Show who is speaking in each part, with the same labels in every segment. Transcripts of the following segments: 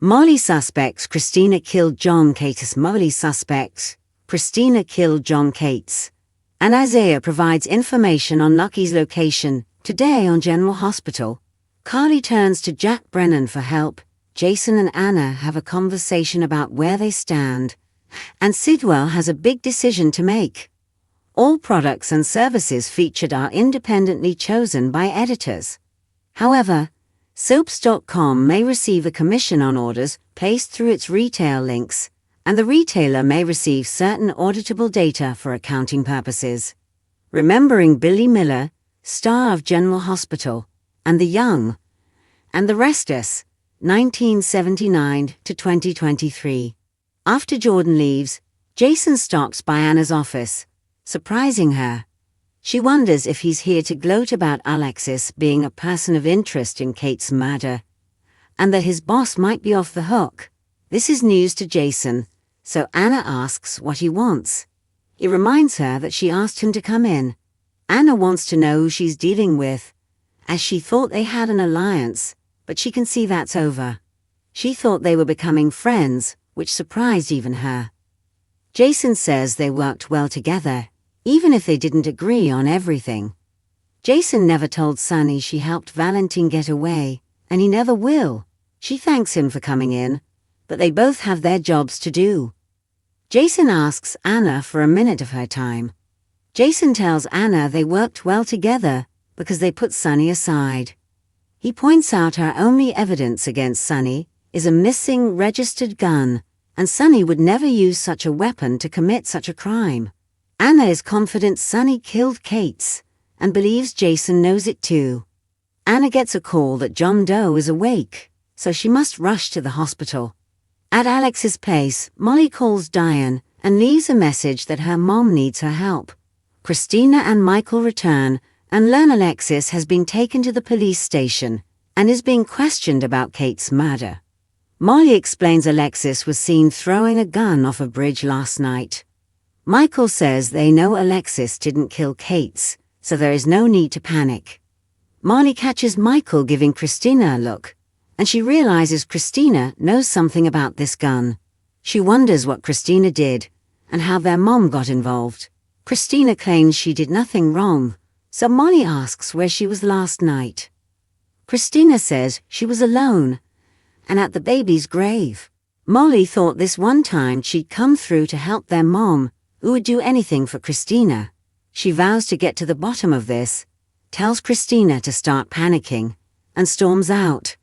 Speaker 1: Molly suspects Kristina killed John Cates. Molly suspects Kristina killed John Cates. And Isaiah provides information on Lucky's location. Today on General Hospital, Carly turns to Jack Brennan for help. Jason and Anna have a conversation about where they stand. And Sidwell has a big decision to make. All products and services featured are independently chosen by editors. However, Soaps.com may receive a commission on orders placed through its retail links, and the retailer may receive certain auditable data for accounting purposes. Remembering Billy Miller, star of General Hospital, and The Young, and The Restless, 1979 to 2023. After Jordan leaves, Jason stops by Anna's office, surprising her. She wonders if he's here to gloat about Alexis being a person of interest in Kate's murder, and that his boss might be off the hook. This is news to Jason, so Anna asks what he wants. He reminds her that she asked him to come in. Anna wants to know who she's dealing with, as she thought they had an alliance, but she can see that's over. She thought they were becoming friends, which surprised even her. Jason says they worked well together, even if they didn't agree on everything. Jason never told Sunny she helped Valentine get away, and he never will. She thanks him for coming in, but they both have their jobs to do. Jason asks Anna for a minute of her time. Jason tells Anna they worked well together because they put Sunny aside. He points out her only evidence against Sunny is a missing registered gun, and Sunny would never use such a weapon to commit such a crime. Anna is confident Sunny killed Cates, and believes Jason knows it too. Anna gets a call that John Doe is awake, so she must rush to the hospital. At Alex's place, Molly calls Diane and leaves a message that her mom needs her help. Kristina and Michael return and learn Alexis has been taken to the police station and is being questioned about Kate's murder. Molly explains Alexis was seen throwing a gun off a bridge last night. Michael says they know Alexis didn't kill Cates, so there is no need to panic. Molly catches Michael giving Kristina a look, and she realizes Kristina knows something about this gun. She wonders what Kristina did, and how their mom got involved. Kristina claims she did nothing wrong, so Molly asks where she was last night. Kristina says she was alone, and at the baby's grave. Molly thought this one time she'd come through to help their mom, who would do anything for Kristina. She vows to get to the bottom of this, tells Kristina to start panicking, and storms out.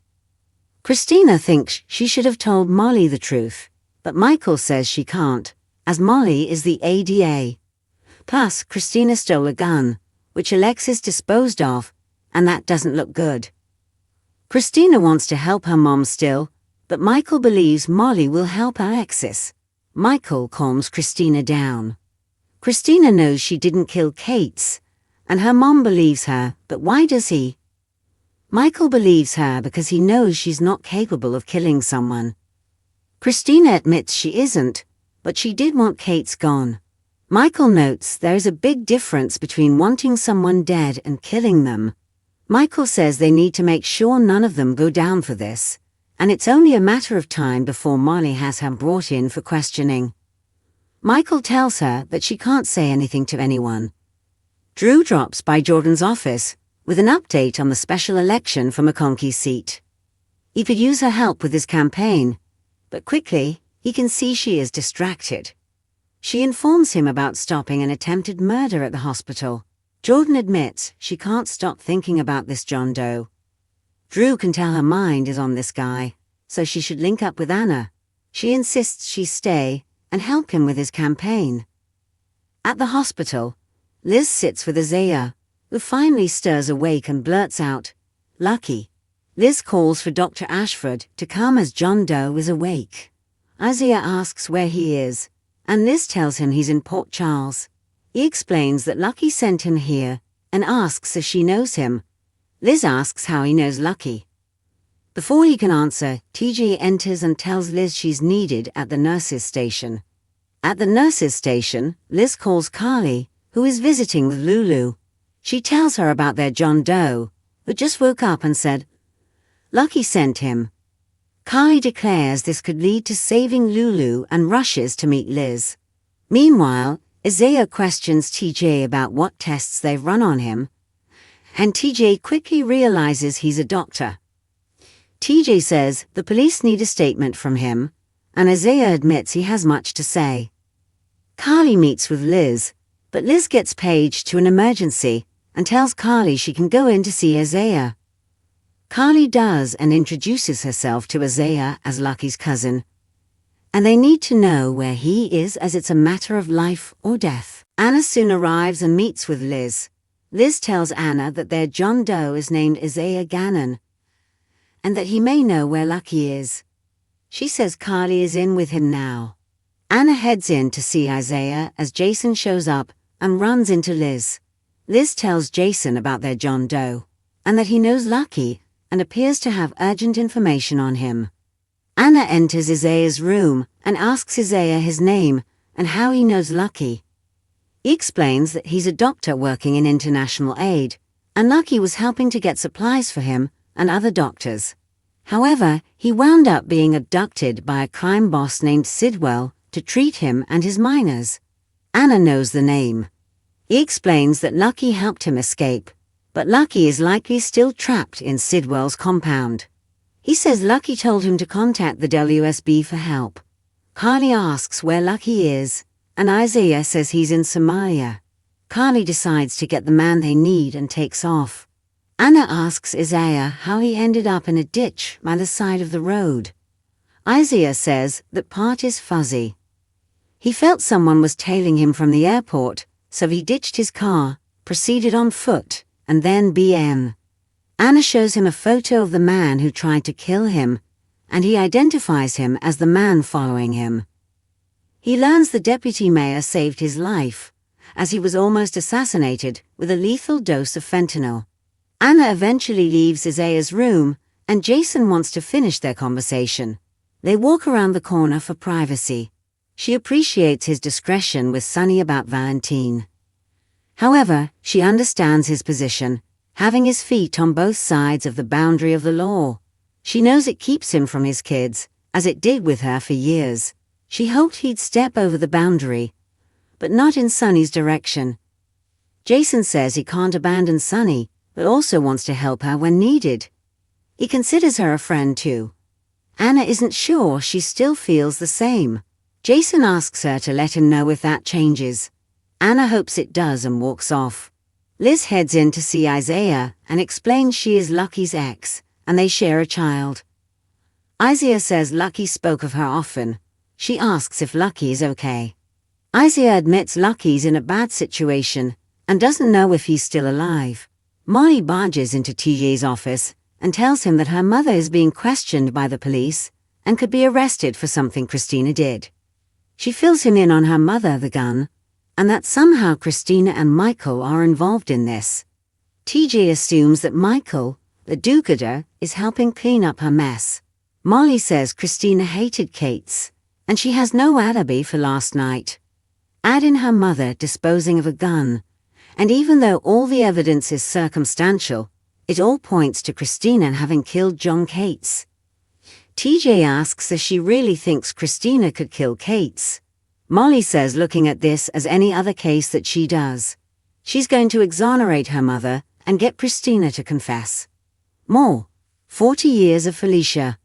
Speaker 1: Kristina thinks she should have told Molly the truth, but Michael says she can't, as Molly is the ADA. Plus, Kristina stole a gun, which Alexis disposed of, and that doesn't look good. Kristina wants to help her mom still, but Michael believes Molly will help Alexis. Michael calms Kristina down. Kristina knows she didn't kill Cates, and her mom believes her, but why does he? Michael believes her because he knows she's not capable of killing someone. Kristina admits she isn't, but she did want Cates gone. Michael notes there is a big difference between wanting someone dead and killing them. Michael says they need to make sure none of them go down for this, and it's only a matter of time before Molly has her brought in for questioning. Michael tells her that she can't say anything to anyone. Drew drops by Jordan's office with an update on the special election for McConkey's seat. He could use her help with his campaign, but quickly he can see she is distracted. She informs him about stopping an attempted murder at the hospital. Jordan admits she can't stop thinking about this John Doe. Drew can tell her mind is on this guy, so she should link up with Anna. She insists she stay and help him with his campaign. At the hospital, Liz sits with Isaiah, who finally stirs awake and blurts out, "Lucky." Liz calls for Dr. Ashford to come as John Doe is awake. Isaiah asks where he is, and Liz tells him he's in Port Charles. He explains that Lucky sent him here and asks if she knows him. Liz asks how he knows Lucky. Before he can answer, TJ enters and tells Liz she's needed at the nurses' station. At the nurses' station, Liz calls Carly, who is visiting with Lulu. She tells her about their John Doe, who just woke up and said, "Lucky sent him." Carly declares this could lead to saving Lulu and rushes to meet Liz. Meanwhile, Isaiah questions TJ about what tests they've run on him, and TJ quickly realizes he's a doctor. TJ says the police need a statement from him, and Isaiah admits he has much to say. Carly meets with Liz, but Liz gets paged to an emergency and tells Carly she can go in to see Isaiah. Carly does and introduces herself to Isaiah as Lucky's cousin, and they need to know where he is as it's a matter of life or death. Anna soon arrives and meets with Liz. Liz tells Anna that their John Doe is named Isaiah Gannon, and that he may know where Lucky is. She says Carly is in with him now. Anna heads in to see Isaiah as Jason shows up and runs into Liz. Liz tells Jason about their John Doe, and that he knows Lucky and appears to have urgent information on him. Anna enters Isaiah's room and asks Isaiah his name and how he knows Lucky. He explains that he's a doctor working in international aid, and Lucky was helping to get supplies for him and other doctors. However, he wound up being abducted by a crime boss named Sidwell to treat him and his miners. Anna knows the name. He explains that Lucky helped him escape, but Lucky is likely still trapped in Sidwell's compound. He says Lucky told him to contact the WSB for help. Carly asks where Lucky is, and Isaiah says he's in Somalia. Carly decides to get the man they need and takes off. Anna asks Isaiah how he ended up in a ditch by the side of the road. Isaiah says that part is fuzzy. He felt someone was tailing him from the airport, so he ditched his car, proceeded on foot, and then BM. Anna shows him a photo of the man who tried to kill him, and he identifies him as the man following him. He learns the deputy mayor saved his life, as he was almost assassinated with a lethal dose of fentanyl. Anna eventually leaves Isaiah's room, and Jason wants to finish their conversation. They walk around the corner for privacy. She appreciates his discretion with Sonny about Valentine. However, she understands his position, having his feet on both sides of the boundary of the law. She knows it keeps him from his kids, as it did with her for years. She hoped he'd step over the boundary, but not in Sonny's direction. Jason says he can't abandon Sonny, but also wants to help her when needed. He considers her a friend too. Anna isn't sure she still feels the same. Jason asks her to let him know if that changes. Anna hopes it does and walks off. Liz heads in to see Isaiah and explains she is Lucky's ex, and they share a child. Isaiah says Lucky spoke of her often. She asks if Lucky is okay. Isaiah admits Lucky's in a bad situation and doesn't know if he's still alive. Molly barges into TJ's office and tells him that her mother is being questioned by the police and could be arrested for something Kristina did. She fills him in on her mother, the gun, and that somehow Kristina and Michael are involved in this. TJ assumes that Michael, the do-gooder, is helping clean up her mess. Molly says Kristina hated Kate's, and she has no alibi for last night. Add in her mother disposing of a gun, and even though all the evidence is circumstantial, it all points to Kristina having killed John Cates. TJ asks if she really thinks Kristina could kill Cates. Molly says looking at this as any other case that she does, she's going to exonerate her mother and get Kristina to confess. More. 40 years of Felicia.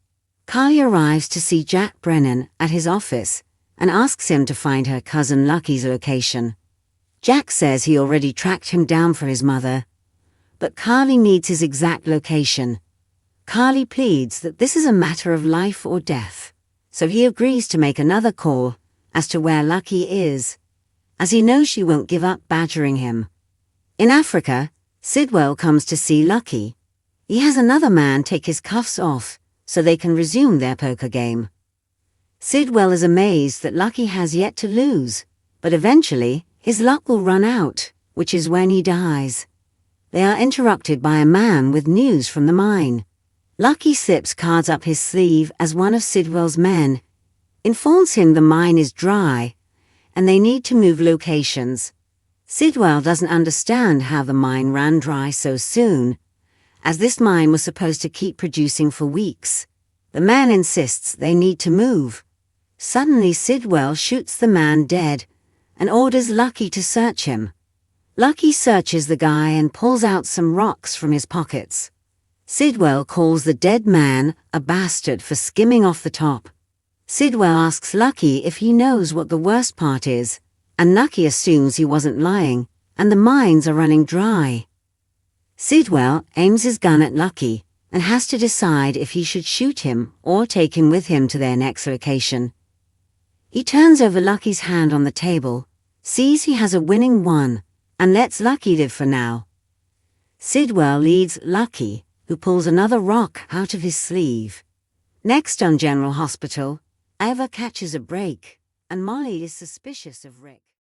Speaker 1: Carly arrives to see Jack Brennan at his office and asks him to find her cousin Lucky's location. Jack says he already tracked him down for his mother, but Carly needs his exact location. Carly pleads that this is a matter of life or death, so he agrees to make another call as to where Lucky is, as he knows she won't give up badgering him. In Africa, Sidwell comes to see Lucky. He has another man take his cuffs off so they can resume their poker game. Sidwell is amazed that Lucky has yet to lose, but eventually his luck will run out, which is when he dies. They are interrupted by a man with news from the mine. Lucky slips cards up his sleeve as one of Sidwell's men, informs him the mine is dry, and they need to move locations. Sidwell doesn't understand how the mine ran dry so soon, as this mine was supposed to keep producing for weeks. The man insists they need to move. Suddenly Sidwell shoots the man dead and orders Lucky to search him. Lucky searches the guy and pulls out some rocks from his pockets. Sidwell calls the dead man a bastard for skimming off the top. Sidwell asks Lucky if he knows what the worst part is, and Lucky assumes he wasn't lying, and the mines are running dry. Sidwell aims his gun at Lucky and has to decide if he should shoot him or take him with him to their next location. He turns over Lucky's hand on the table, sees he has a winning one, and lets Lucky live for now. Sidwell leads Lucky, who pulls another rock out of his sleeve. Next on General Hospital, Eva catches a break, and Molly is suspicious of Rick.